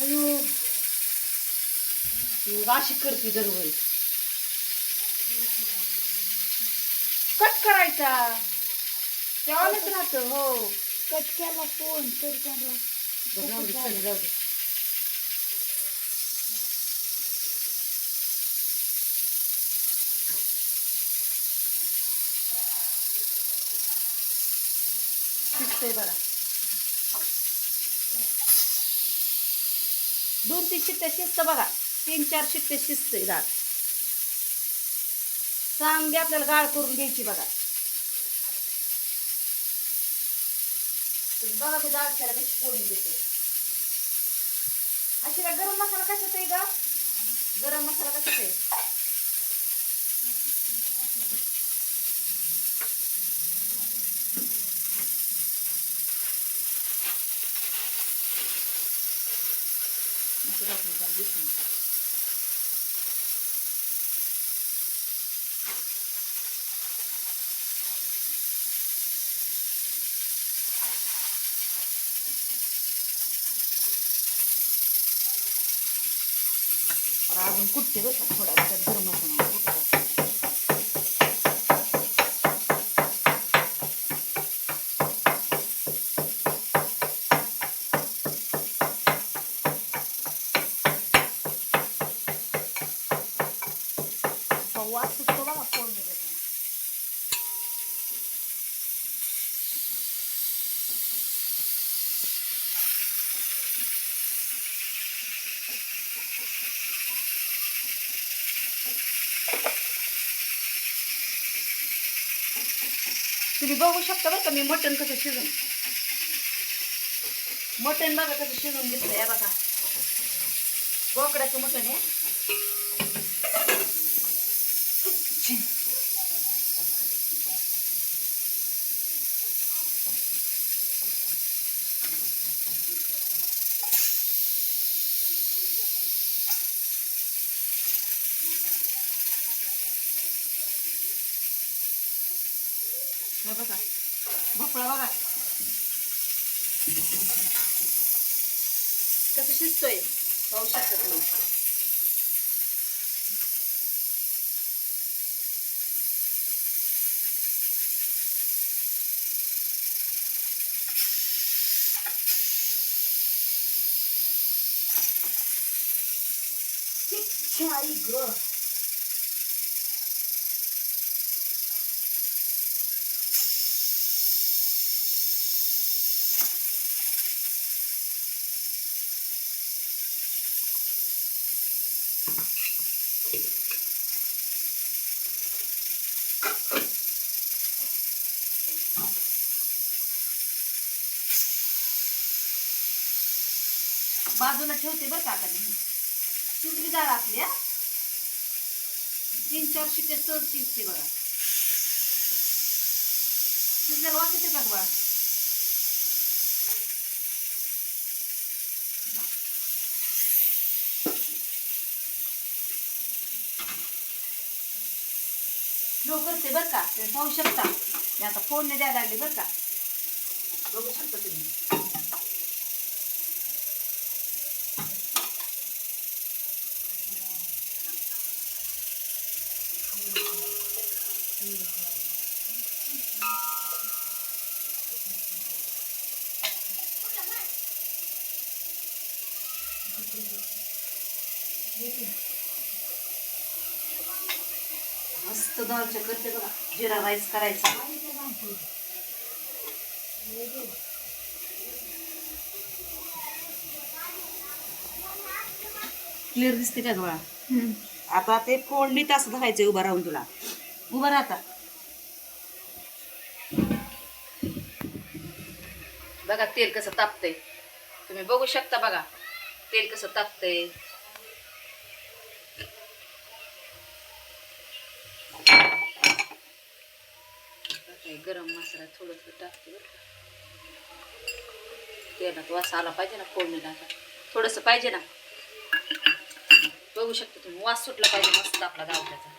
अयो अशी करते दरवेळी. कट करायचा तेव्हाच राहतं. हो कट केला फोन तरी पण जाऊ दे चल जाऊ दे. शिजतंय बघा. 2-3 शिट्ट्या शिजतं बघा. 3-4 शिट्ट्या शिजतंय डाळ. चांगली आपल्याला गाळ करून घ्यायची बघा. तुम्ही बघा ते डाळ त्याला कशी फोडून देते. अशी का गरम मसाला कशाचा आहे का? गरम मसाला कशाचा आहे? अजून कुठते बरं का थोडा गरम मसाला कुठता. वास सुटतो बघा फोडणी देताना. तुम्ही बघू शकता बरं का मी मटण कसं शिजून. मटण बघा कसं शिजून घेतलंय. या बघा बोकड्याचं मटण आहे. हे बघा भोपळा बघा कसं शिजतोय पाहू शकता तुम्ही. आई ग बाजूला ठेवते बरं का. आता मी शिजली डाळ आपली. 3-4 शिट्ट्या सहज शिजते बघा. शिजल्याला वास येते का बघा. स्लो करते बरं का. तुम्ही पाहू शकता मी आता फोडणी द्यायला लागली बरं का. बघू शकता तुम्ही. मस्त दालच्या करते बघा. जिरा राईस करायचा. क्लिअर दिसते का डोळा. आता ते फोडणी तास धरायचंय उभा राहून. तुला उभा राहता बघा तेल कसं तापतंय. तुम्ही बघू शकता बघा तेल कसं तापतंय. गरम मसाला थोडंसं टाकते बरं का. तेलात वास आला पाहिजे ना फोडणीला. थोडंसं पाहिजे ना. बघू शकता तुम्ही वास सुटला पाहिजे मस्त आपला गावठ्याचा.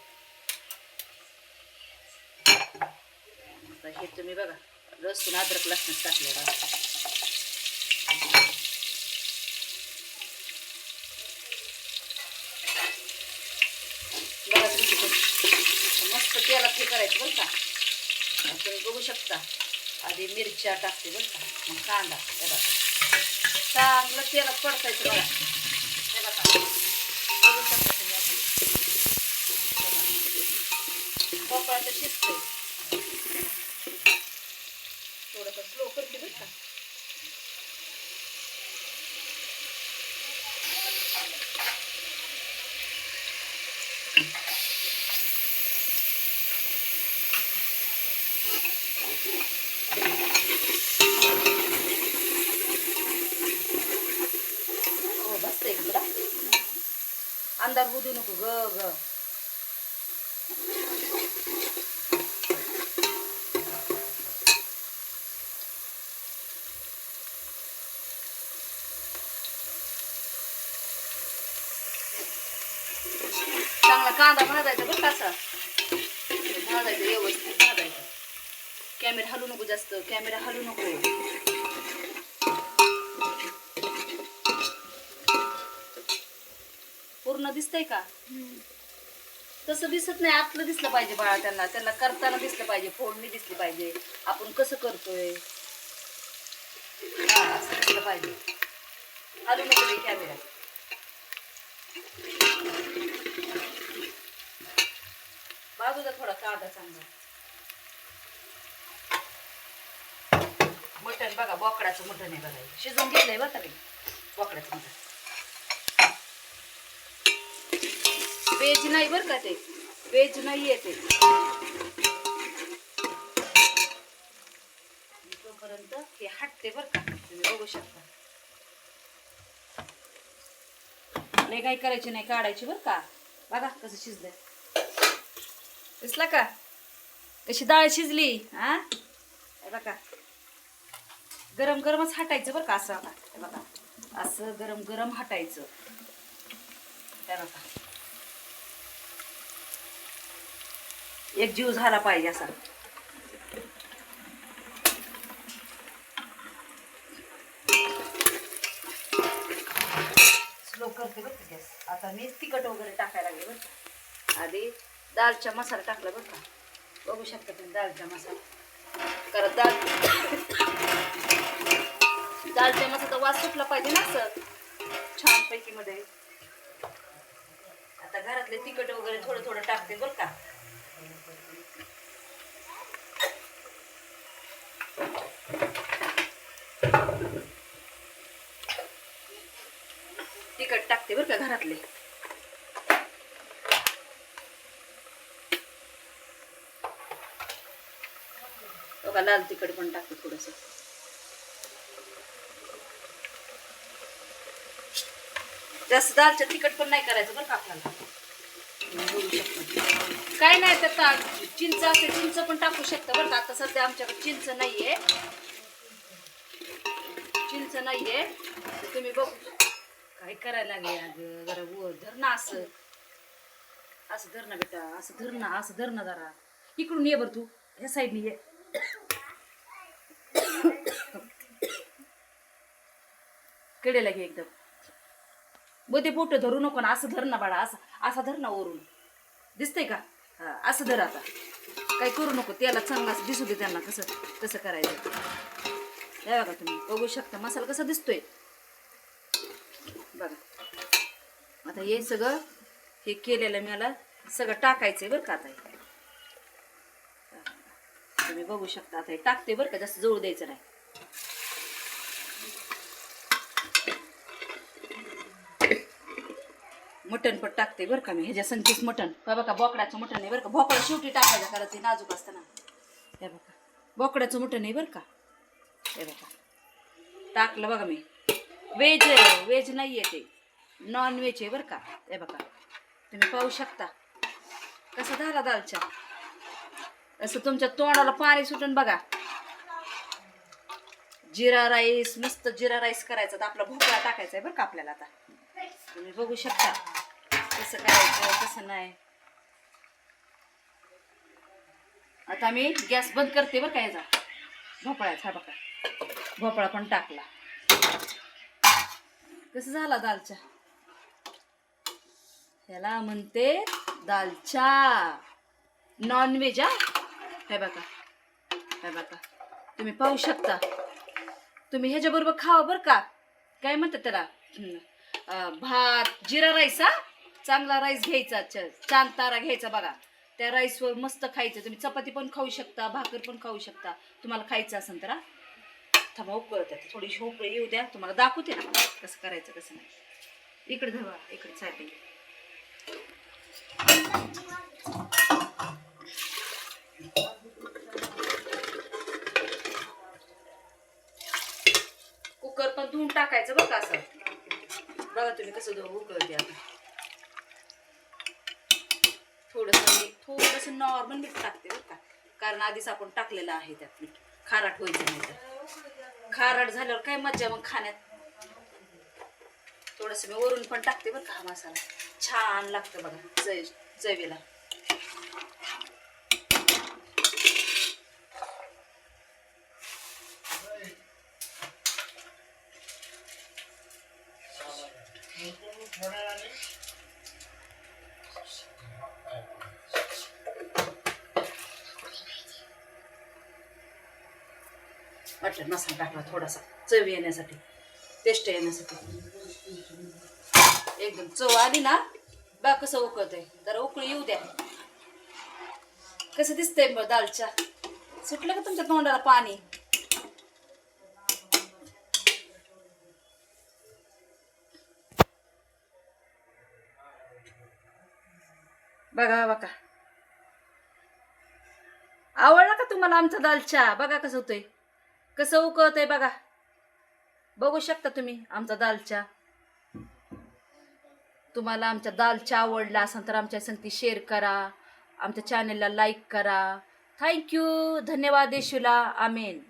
हे तुम्ही बघा लसूण अद्रक लसण टाकलेलं. मस्त तेलात हे करायचं बरं का. तुम्ही बघू शकता. आधी मिरच्या टाकते बरं का, मग कांदा. हे बघा चांगलं तेलात परतायचं बघा. हे बघा बघू शकता तुम्ही आपण. भोपळाचं शिजतंय. थोडंसं स्लो करते बरं का. हो बसतंय इकडं. अंधार होऊ देऊ नको ग ग. चांगला कांदा भाजायचा बरं का. असा भाजायचं, व्यवस्थित भाजायचं. कॅमेरा हलू नको जास्त, कॅमेरा हलू नको. पूर्ण दिसतंय का? तसं दिसत नाही, आतलं दिसलं पाहिजे बाळा. त्यांना त्यांना करताना दिसलं पाहिजे, फोडणी दिसली पाहिजे, आपण कसं करतोय. हा असं दिसलं पाहिजे. हलू नको रे कॅमेरा. बाजूला थोडा कांदा चांगला. मटण बघा, बोकडाचं मटण आहे बघा. शिजून घेतलंय बघा मी बोकडाचं मटण. व्हेज नाही बरं का, ते व्हेज नाही आहे ते. तोपर्यंत हे हटते बरं का. तुम्ही बघू शकता. लय काही करायची नाही, काढायची बरं का. बघा कसं शिजलंय. दिसला का कशी डाळ शिजली. हा बघा गरम गरमच हटायचं बरं का. असं हे बघा, असं गरम गरम हटायचं. हे बघा एक जीव झाला पाहिजे असा. स्लो करते बरं का गॅस. आता मी तिखट वगैरे टाकायला लागले बरं का. आधी दालचा मसाला टाकला बरं का. बघू शकता तुम्ही दालचा मसाला. कारण दालच्या मसाला वास सुटला पाहिजे ना असं छानपैकी मध्ये. आता घरातले तिखट वगैरे थोडं थोडं टाकते बरं का. तिखट टाकते बरं का घरातले. बघा लाल तिखट पण टाकते थोडस. जास्त दालच्या तिखट पण नाही करायचं बरं का आपल्याला. काय नाही त्यात चिंच असेल चिंच पण टाकू शकतं बरं का. आता सध्या आमच्याकडे चिंच नाहीये, चिंच नाहीये. तुम्ही बघू काय करायला लागले. अगं जरा वर धर ना. असं असं धर ना बेटा, असं धर ना, असं धर ना जरा. इकडून ये बरं तू, ह्या साईडने ये. कडे घे एकदम. मध्ये पोट धरू नको ना. असं धर ना बाळा, असं असं धर ना वरून. दिसतंय का. हा असं धर. आता काही करू नको. त्याला चांगलं असं दिसू दे त्यांना कसं कसं करायचं. हे बघा तुम्ही बघू शकता मसाला कसा दिसतोय बघा. आता हे सगळं हे केलेलं मला सगळं टाकायचंय बरं का. आता तुम्ही बघू शकता. आता हे टाकते बरं का, जास्त जवळ द्यायचं नाही. मटण पण टाकते बरं का मी. ह्याच्या संचीच मटण बघा, बोकडाचं मटण आहे बरं का. भोपळा शेवटी टाकायचं कारण ते नाजूक असताना. हे बघा बोकडाचं मटण आहे बरं का. हे बघा टाकलं बघा मी. व्हेज नाही आहे ते, नॉन व्हेज आहे बरं का. हे बघा तुम्ही पाहू शकता कसा झाला दालचा. असं तुमच्या तोंडाला पाणी सुटून बघा. जिरा राईस, मस्त जिरा राईस करायचा. तर आपला भोपळा टाकायचा आहे बरं का आपल्याला. आता तुम्ही बघू शकता कसं करायचं कसं नाही. आता मी गॅस बंद करते बरं का. याचा भोपळ्याचा बघा, भोपळा पण टाकला. कसं झाला दालचा. ह्याला म्हणते दालचा. नॉनव्हेज हा. हे बघा, हे बघा, तुम्ही पाहू शकता. तुम्ही ह्याच्याबरोबर खावा बरं का. काय म्हणतात त्याला, भात जिरा राईस हा. चांगला राईस घ्यायचा, छान तारा घ्यायचा बघा. त्या राईसवर मस्त खायचं. तुम्ही चपाती पण खाऊ शकता, भाकर पण खाऊ शकता, तुम्हाला खायचं असेल तर. थांबा उकळत आहे, थोडीशी उकळी येऊ द्या, तुम्हाला दाखवते ना कसं करायचं कसं नाही. इकडे धवा, इकडे साईड. कुकर पण धुवून टाकायचं बघा. असं बघा तुम्ही कसं उकळते. आता थोडस नॉर्मल मीठ टाकते बरं का, कारण आधीच आपण टाकलेलं आहे त्यात मीठ. खारट व्हायचं नाही तर. खारट झाल्यावर काय मज्जा मग खाण्यात. थोडस मी वरून पण टाकते बरं का. हा मसाला छान लागतं बघा चवीला. मटण मसाला टाकला थोडासा चव येण्यासाठी, टेस्ट येण्यासाठी. एकदम चव आली ना बा. कसं उकळतंय, जरा उकळी येऊ द्या. कसं दिसतंय मग दालच्या. सुटलं का तुमच्या तोंडाला पाणी. बघा बघा, आवडला का तुम्हाला आमचा दालच्या. बघा कसं होतंय, कसं उकळतंय बघा. बघू शकता तुम्ही आमचा दालच्या. तुम्हाला आमच्या दालच्या आवडला असेल तर आमच्या संगती शेअर करा, आमच्या चॅनलला लाईक करा. थँक्यू, धन्यवाद येशूला, आमेन.